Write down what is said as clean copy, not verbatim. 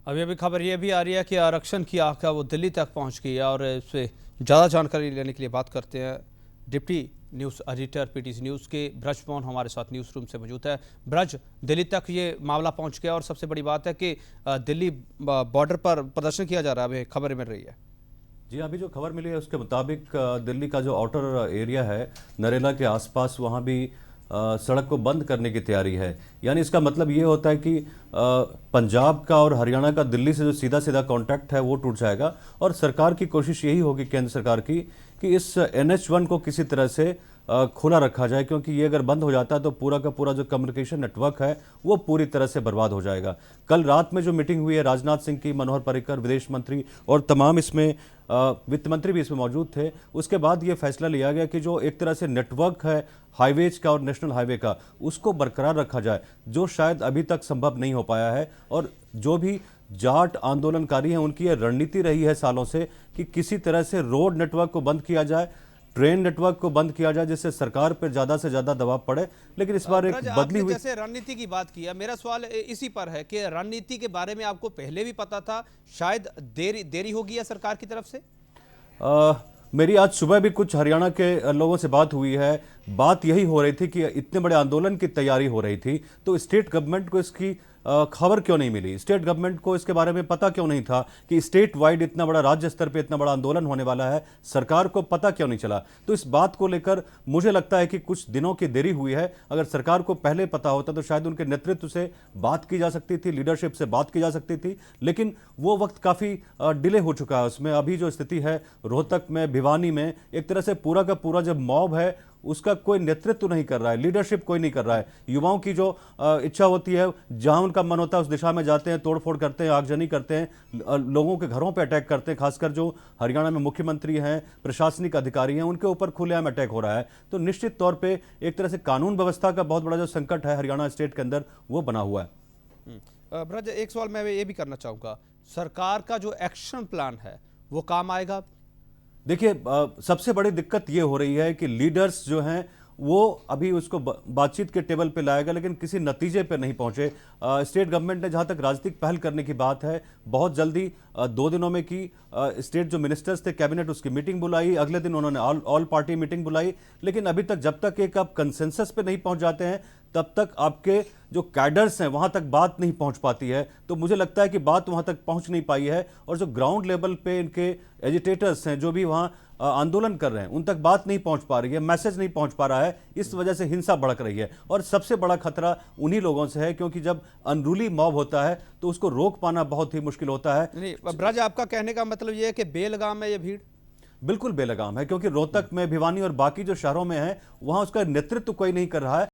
अभी अभी खबर ये भी आ रही है कि आरक्षण की आग वो दिल्ली तक पहुंच गई है और इससे ज़्यादा जानकारी लेने के लिए बात करते हैं deputy news editor PTC news के ब्रज मोहन हमारे साथ न्यूज़ रूम से मौजूद है। ब्रज, दिल्ली तक ये मामला पहुंच गया और सबसे बड़ी बात है कि दिल्ली बॉर्डर पर प्रदर्शन किया जा रहा है, अभी खबर मिल रही है। जी, अभी जो खबर मिली है उसके मुताबिक दिल्ली का जो आउटर एरिया है नरेला के आसपास वहाँ भी सड़क को बंद करने की तैयारी है। यानी इसका मतलब ये होता है कि पंजाब का और हरियाणा का दिल्ली से जो सीधा सीधा कॉन्टैक्ट है वो टूट जाएगा और सरकार की कोशिश यही होगी, केंद्र सरकार की, कि इस NH1 को किसी तरह से खुला रखा जाए, क्योंकि ये अगर बंद हो जाता है तो पूरा का पूरा जो कम्युनिकेशन नेटवर्क है वो पूरी तरह से बर्बाद हो जाएगा। कल रात में जो मीटिंग हुई है राजनाथ सिंह की, मनोहर पर्रिकर विदेश मंत्री और तमाम इसमें वित्त मंत्री भी इसमें मौजूद थे, उसके बाद ये फैसला लिया गया कि जो एक तरह से नेटवर्क है हाईवेज का और नेशनल हाईवे का, उसको बरकरार रखा जाए, जो शायद अभी तक संभव नहीं हो पाया है। और जो भी जाट आंदोलनकारी हैं उनकी यह रणनीति रही है सालों से कि किसी तरह से रोड नेटवर्क को बंद किया जाए, ट्रेन नेटवर्क को बंद किया जाए, जिससे सरकार पर ज्यादा से ज्यादा दबाव पड़े। लेकिन इस बार एक बदली हुई, जैसे रणनीति की बात की है, मेरा सवाल इसी पर है कि रणनीति के बारे में आपको पहले भी पता था, शायद देरी होगी है सरकार की तरफ से? मेरी आज सुबह भी कुछ हरियाणा के लोगों से बात हुई है। बात यही हो रही थी कि इतने बड़े आंदोलन की तैयारी हो रही थी तो स्टेट गवर्नमेंट को इसकी खबर क्यों नहीं मिली, स्टेट गवर्नमेंट को इसके बारे में पता क्यों नहीं था कि स्टेट वाइड इतना बड़ा, राज्य स्तर पे इतना बड़ा आंदोलन होने वाला है, सरकार को पता क्यों नहीं चला। तो इस बात को लेकर मुझे लगता है कि कुछ दिनों की देरी हुई है। अगर सरकार को पहले पता होता तो शायद उनके नेतृत्व से बात की जा सकती थी, लीडरशिप से बात की जा सकती थी, लेकिन वो वक्त काफी डिले हो चुका है उसमें। अभी जो स्थिति है रोहतक में, भिवानी में, एक तरह से पूरा का पूरा जो मॉब है उसका कोई नेतृत्व नहीं कर रहा है, लीडरशिप कोई नहीं कर रहा है। युवाओं की जो इच्छा होती है, जहां उनका मन होता है उस दिशा में जाते हैं, तोड़फोड़ करते हैं, आगजनी करते हैं, लोगों के घरों पे अटैक करते हैं। खासकर जो हरियाणा में मुख्यमंत्री हैं, प्रशासनिक अधिकारी हैं, उनके ऊपर खुलेआम अटैक हो रहा है। तो निश्चित तौर पर एक तरह से कानून व्यवस्था का बहुत बड़ा जो संकट है हरियाणा स्टेट के अंदर वो बना हुआ है। ब्रज, एक सवाल मैं ये भी करना चाहूंगा, सरकार का जो एक्शन प्लान है वो काम आएगा? देखिए, सबसे बड़ी दिक्कत ये हो रही है कि लीडर्स जो हैं वो अभी उसको बातचीत के टेबल पे लाएगा, लेकिन किसी नतीजे पे नहीं पहुंचे। स्टेट गवर्नमेंट ने जहां तक राजनीतिक पहल करने की बात है, बहुत जल्दी 2 दिनों में की स्टेट जो मिनिस्टर्स थे कैबिनेट उसकी मीटिंग बुलाई, अगले दिन उन्होंने ऑल पार्टी मीटिंग बुलाई। लेकिन अभी तक जब तक एक आप कंसेंसस पे नहीं पहुंच जाते हैं तब तक आपके जो कैडर्स हैं वहां तक बात नहीं पहुंच पाती है। तो मुझे लगता है कि बात वहां तक पहुंच नहीं पाई है और जो ग्राउंड लेवल पे इनके एजिटेटर्स हैं, जो भी वहां आंदोलन कर रहे हैं, उन तक बात नहीं पहुंच पा रही है, मैसेज नहीं पहुंच पा रहा है। इस वजह से हिंसा भड़क रही है और सबसे बड़ा खतरा उन्हीं लोगों से है, क्योंकि जब अनरूली मॉब होता है तो उसको रोक पाना बहुत ही मुश्किल होता है। नहीं ब्रज, आपका कहने का मतलब यह है कि बेलगाम है ये भीड़? बिल्कुल बेलगाम है, क्योंकि रोहतक में, भिवानी और बाकी जो शहरों में है वहां उसका नेतृत्व कोई नहीं कर रहा है।